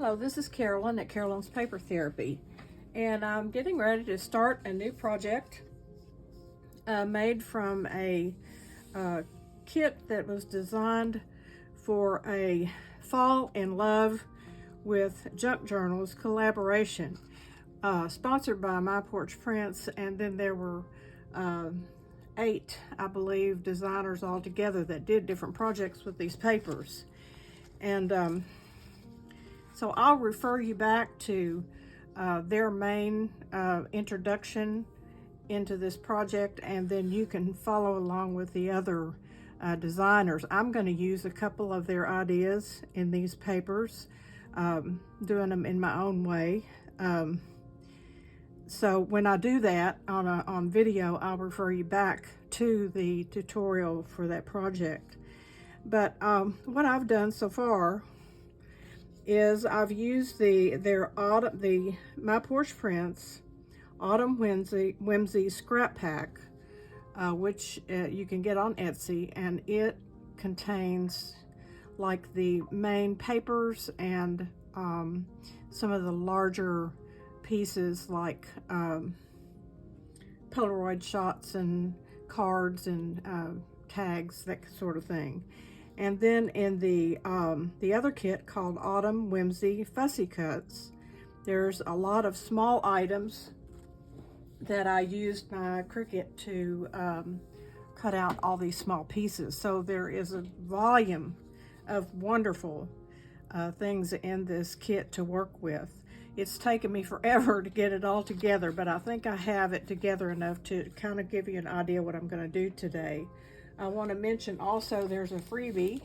Hello, this is Carolyn at Carolyn's Paper Therapy, and I'm getting ready to start a new project made from a kit that was designed for a Fall in Love with Junk Journals collaboration, sponsored by My Porch Prints, and then there were 8, I believe, designers all together that did different projects with these papers. And so I'll refer you back to their main introduction into this project, and then you can follow along with the other designers. I'm going to use a couple of their ideas in these papers, doing them in my own way. So when I do that on video, I'll refer you back to the tutorial for that project. But what I've done so far is I've used the My Porch Prints Autumn Whimsy scrap pack, which you can get on Etsy, and it contains like the main papers and some of the larger pieces like Polaroid shots and cards and tags, that sort of thing. And then in the other kit called Autumn Whimsy Fussy Cuts, there's a lot of small items that I used my Cricut to cut out all these small pieces. So there is a volume of wonderful things in this kit to work with. It's taken me forever to get it all together, but I think I have it together enough to kind of give you an idea what I'm going to do today. I want to mention also there's a freebie,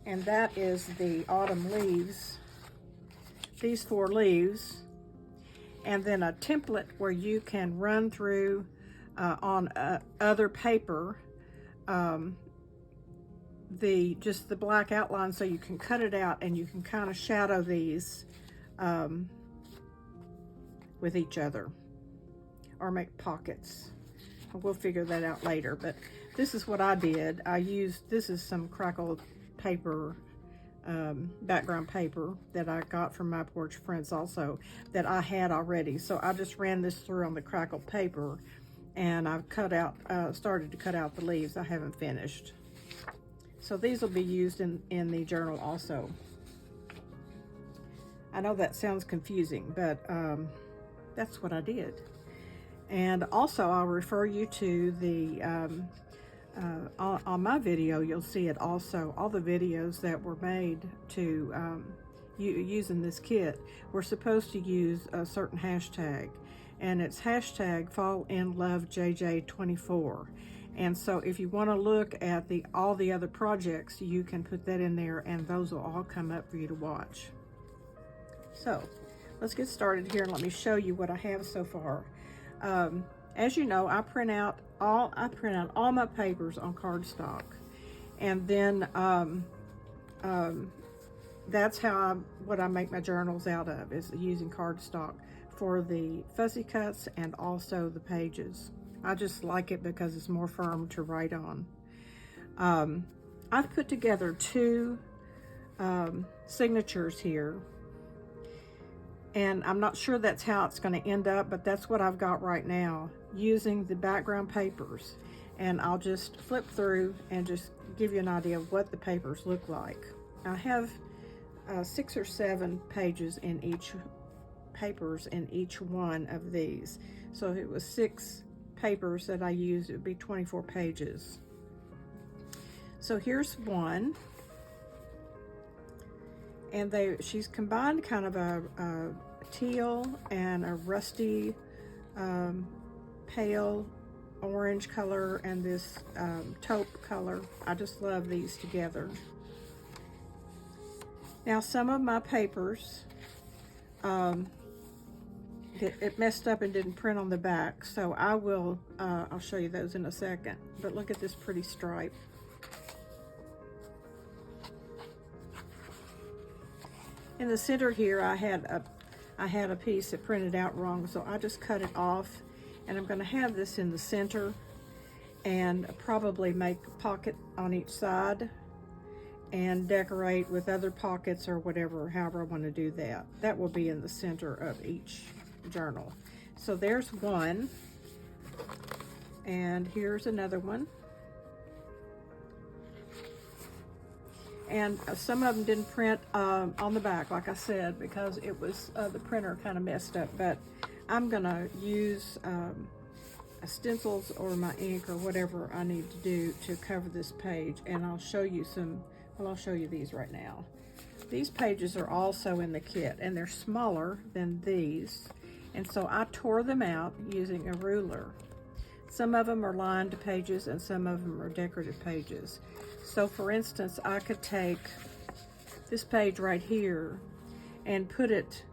and that is the autumn leaves, these 4 leaves, and then a template where you can run through on other paper just the black outline, so you can cut it out and you can kind of shadow these with each other or make pockets. We'll figure that out later, but this is what I did. This is some crackled paper, background paper that I got from My Porch Prints also, that I had already. So I just ran this through on the crackled paper, and I've started to cut out the leaves. I haven't finished. So these will be used in the journal also. I know that sounds confusing, but that's what I did. And also I'll refer you to the, on my video, you'll see it also, all the videos that were made to using this kit. We're supposed to use a certain hashtag, and it's hashtag FallinLoveJJ24. And so if you want to look at all the other projects, you can put that in there, and those will all come up for you to watch. So let's get started here, and let me show you what I have so far. As you know, I print out all my papers on cardstock, and then that's what I make my journals out of, is using cardstock for the fussy cuts and also the pages. I just like it because it's more firm to write on. I've put together 2 signatures here, and I'm not sure that's how it's going to end up, but that's what I've got right now, using the background papers. And I'll just flip through and just give you an idea of what the papers look like. I have 6 or 7 pages in each one of these. So if it was 6 papers that I used, it would be 24 pages. So here's one. And she's combined kind of a teal and a rusty pale orange color and this taupe color. I just love these together. Now some of my papers, it messed up and didn't print on the back, so I'll show you those in a second. But look at this pretty stripe. In the center here, I had a piece that printed out wrong, so I just cut it off, and I'm going to have this in the center and probably make a pocket on each side, and decorate with other pockets or whatever, however I want to do that. That will be in the center of each journal. So there's one, and here's another one. And some of them didn't print on the back, like I said, because it was the printer kind of messed up. But I'm gonna use stencils or my ink or whatever I need to do to cover this page, and I'll show you some. Well, I'll show you these right now. These pages are also in the kit, and they're smaller than these, and so I tore them out using a ruler. Some of them are lined pages and some of them are decorative pages. So for instance, I could take this page right here and put it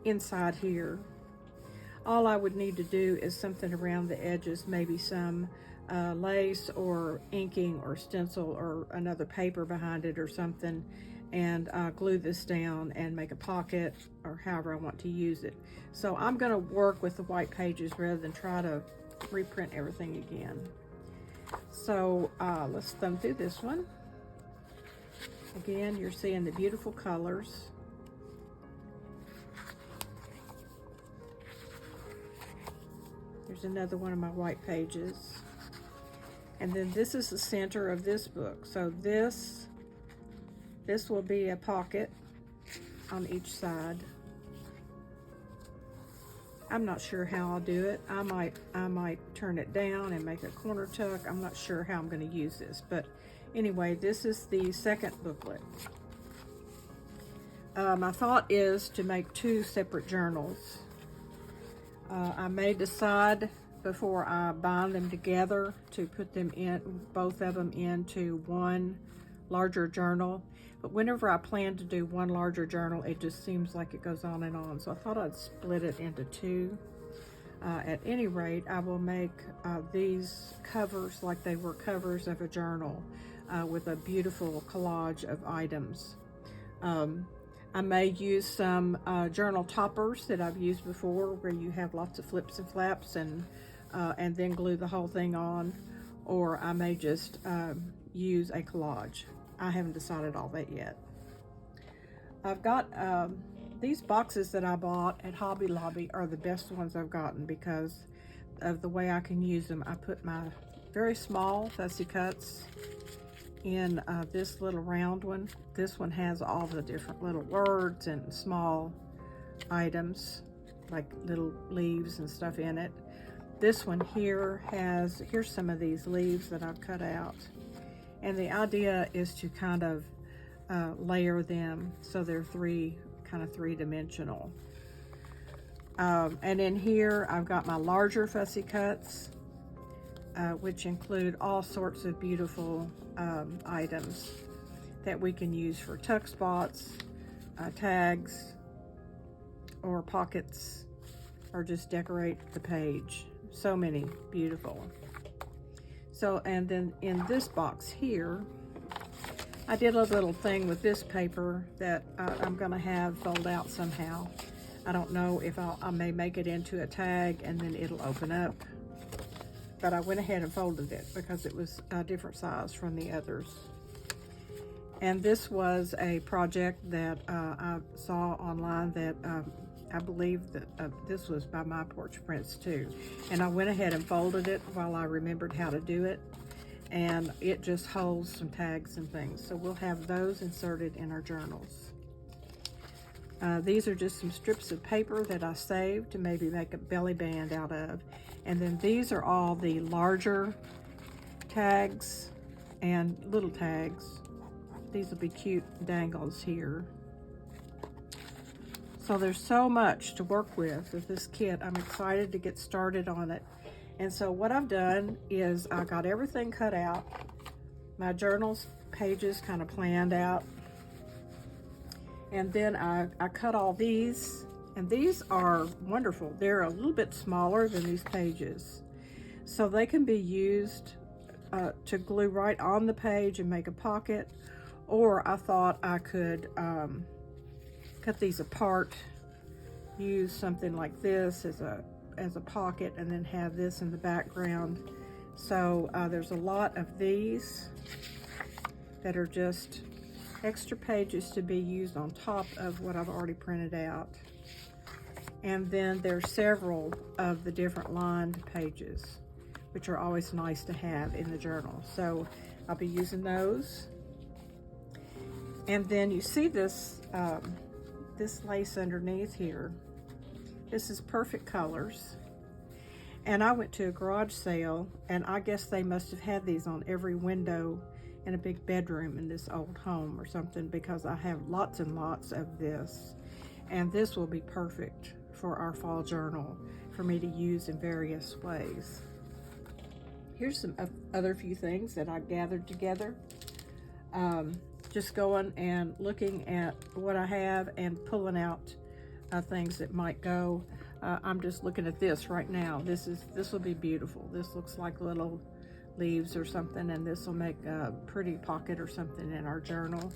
inside here. All I would need to do is something around the edges, maybe some lace or inking or stencil or another paper behind it or something, and glue this down and make a pocket or however I want to use it. So I'm going to work with the white pages rather than try to reprint everything again. So let's thumb through this one. Again, you're seeing the beautiful colors. There's another one of my white pages. And then this is the center of this book. So this will be a pocket on each side. I'm not sure how I'll do it. I might turn it down and make a corner tuck. I'm not sure how I'm going to use this, but anyway, this is the second booklet. My thought is to make 2 separate journals. I may decide before I bind them together to put them in, both of them into one larger journal. But whenever I plan to do one larger journal, it just seems like it goes on and on. So I thought I'd split it into 2. At any rate, I will make these covers like they were covers of a journal with a beautiful collage of items. I may use some journal toppers that I've used before, where you have lots of flips and flaps and then glue the whole thing on, or I may just use a collage. I haven't decided all that yet. I've got these boxes that I bought at Hobby Lobby are the best ones I've gotten because of the way I can use them. I put my very small fussy cuts in this little round one. This one has all the different little words and small items like little leaves and stuff in it. This one here here's some of these leaves that I've cut out. And the idea is to kind of layer them so they're kind of three-dimensional. And in here, I've got my larger fussy cuts, which include all sorts of beautiful items that we can use for tuck spots, tags, or pockets, or just decorate the page. So many beautiful. So, and then in this box here, I did a little thing with this paper that I'm gonna have fold out somehow. I don't know if I may make it into a tag and then it'll open up. But I went ahead and folded it because it was a different size from the others. And this was a project that I saw online that I believe that this was by My Porch Prints too. And I went ahead and folded it while I remembered how to do it. And it just holds some tags and things. So we'll have those inserted in our journals. These are just some strips of paper that I saved to maybe make a belly band out of. And then these are all the larger tags and little tags. These will be cute dangles here. So there's so much to work with this kit. I'm excited to get started on it. And so what I've done is I got everything cut out. My journals pages kind of planned out. And then I cut all these, and these are wonderful. They're a little bit smaller than these pages. So they can be used to glue right on the page and make a pocket. Or I thought I could cut these apart, use something like this as a pocket, and then have this in the background. So there's a lot of these that are just extra pages to be used on top of what I've already printed out. And then there's several of the different lined pages, which are always nice to have in the journal. So I'll be using those. And then you see this, this lace underneath here. This is Perfect Colors. And I went to a garage sale, and I guess they must have had these on every window in a big bedroom in this old home or something, because I have lots and lots of this. And this will be perfect for our fall journal for me to use in various ways. Here's some other few things that I gathered together. Just going and looking at what I have and pulling out things that might go. I'm just looking at this right now. This will be beautiful. This looks like little leaves or something, and this will make a pretty pocket or something in our journal.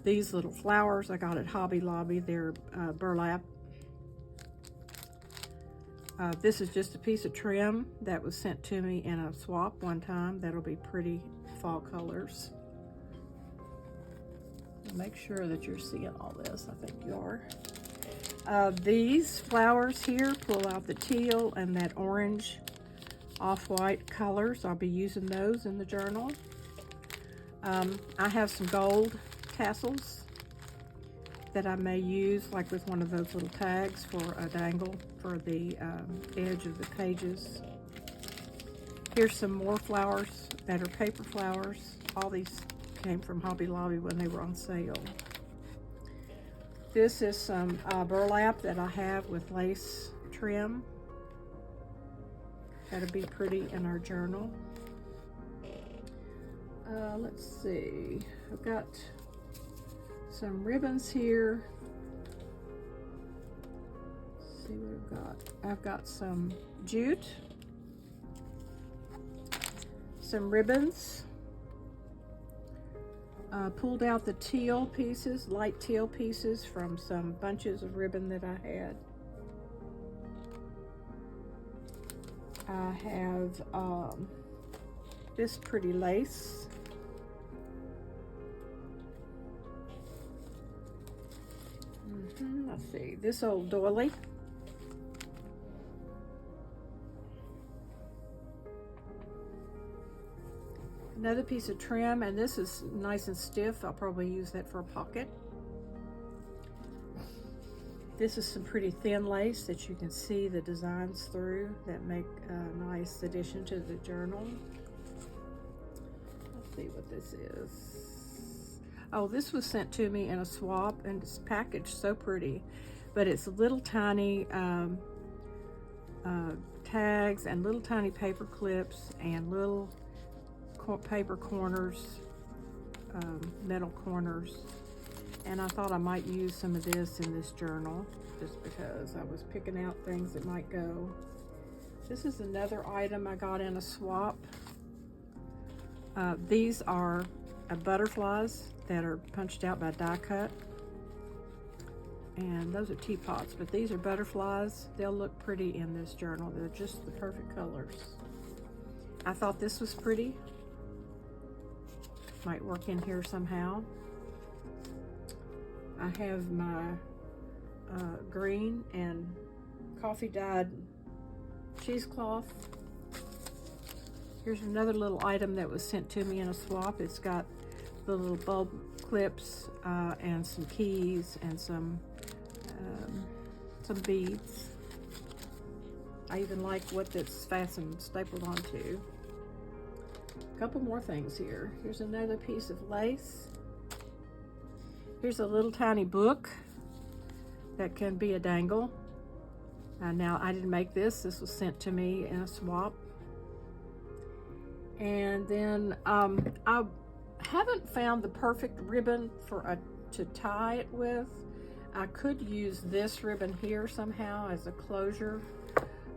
These little flowers I got at Hobby Lobby. They're burlap. This is just a piece of trim that was sent to me in a swap one time. That'll be pretty fall colors. Make sure that you're seeing all this. I think you are. These flowers here, pull out the teal and that orange off-white colors. I'll be using those in the journal. I have some gold tassels that I may use, like with one of those little tags for a dangle for the edge of the pages. Here's some more flowers that are paper flowers. All these came from Hobby Lobby when they were on sale. This is some burlap that I have with lace trim. That'll be pretty in our journal. Let's see, I've got some ribbons here. Let's see what I've got. I've got some jute, some ribbons. Pulled out the teal pieces, light teal pieces from some bunches of ribbon that I had. I have this pretty lace. Let's see, this old doily. Another piece of trim, and this is nice and stiff. I'll probably use that for a pocket. This is some pretty thin lace that you can see the designs through that make a nice addition to the journal. Let's see what this is. Oh, this was sent to me in a swap, and it's packaged so pretty, but it's little tiny tags and little tiny paper clips and little paper corners, metal corners, and I thought I might use some of this in this journal just because I was picking out things that might go. This is another item I got in a swap. These are butterflies that are punched out by die cut, and those are teapots, but these are butterflies. They'll look pretty in this journal. They're just the perfect colors. I thought this was pretty. Might work in here somehow. I have my green and coffee dyed cheesecloth. Here's another little item that was sent to me in a swap. It's got the little bulb clips and some keys and some beads. I even like what that's fastened, stapled onto. A couple more things here. Here's another piece of lace. Here's a little tiny book that can be a dangle. Now, I didn't make this. This was sent to me in a swap. And then I haven't found the perfect ribbon to tie it with. I could use this ribbon here somehow as a closure,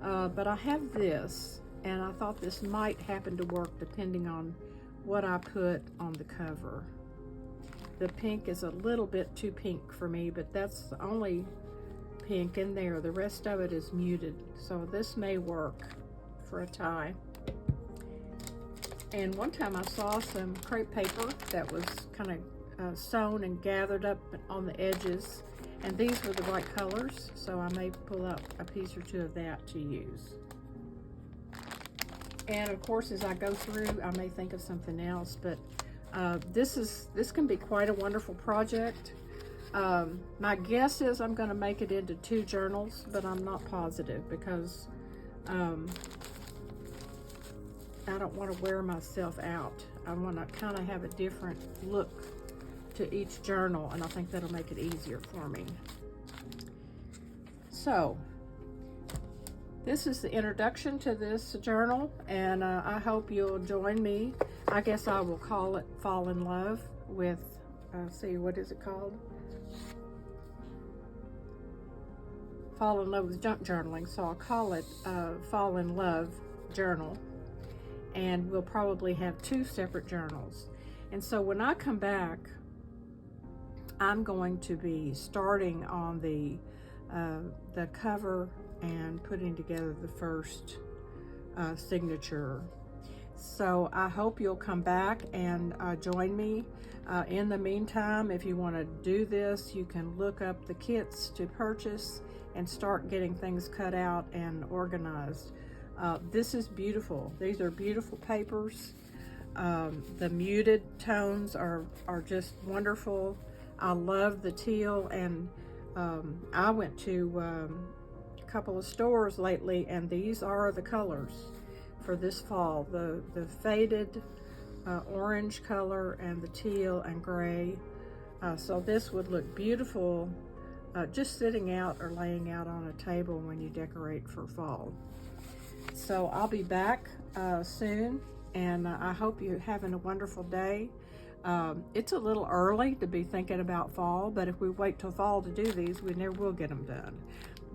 but I have this, and I thought this might happen to work depending on what I put on the cover. The pink is a little bit too pink for me, but that's the only pink in there. The rest of it is muted, so this may work for a tie. And one time I saw some crepe paper that was kind sewn and gathered up on the edges, and these were the right colors, so I may pull out a piece or two of that to use. And of course, as I go through, I may think of something else, but this can be quite a wonderful project. My guess is I'm going to make it into 2 journals, but I'm not positive because I don't want to wear myself out. I want to kind of have a different look to each journal, and I think that'll make it easier for me. So this is the introduction to this journal, and I hope you'll join me. I guess I will call it Fall in Love with, see, what is it called? Fall in Love with Junk Journaling, so I'll call it Fall in Love Journal, and we'll probably have 2 separate journals. And so when I come back, I'm going to be starting on the cover and putting together the first signature. So I hope you'll come back and join me. In the meantime, if you want to do this, you can look up the kits to purchase and start getting things cut out and organized. This is beautiful. These are beautiful papers. The muted tones are just wonderful. I love the teal, and I went to a couple of stores lately, and these are the colors for this fall. The faded orange color and the teal and gray. So this would look beautiful just sitting out or laying out on a table when you decorate for fall. So I'll be back soon, and I hope you're having a wonderful day. It's a little early to be thinking about fall, but if we wait till fall to do these, we never will get them done.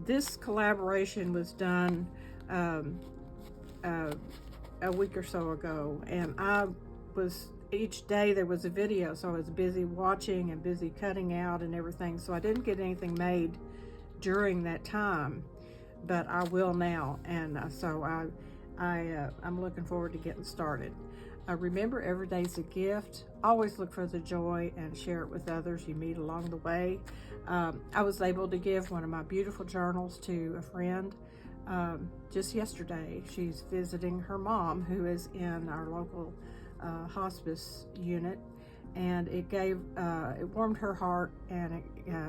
This collaboration was done a week or so ago, and each day there was a video, so I was busy watching and busy cutting out and everything, so I didn't get anything made during that time, but I will now, and so I'm looking forward to getting started. Remember, every day's a gift. Always look for the joy and share it with others you meet along the way. I was able to give one of my beautiful journals to a friend just yesterday. She's visiting her mom, who is in our local hospice unit, and it warmed her heart, and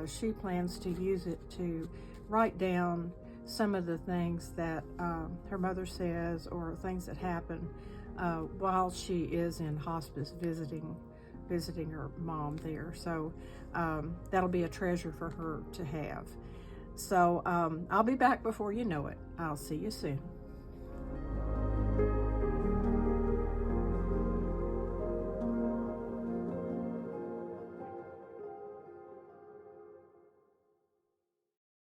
she plans to use it to write down some of the things that her mother says, or things that happen while she is in hospice visiting her mom there. So that'll be a treasure for her to have. So I'll be back before you know it. I'll see you soon.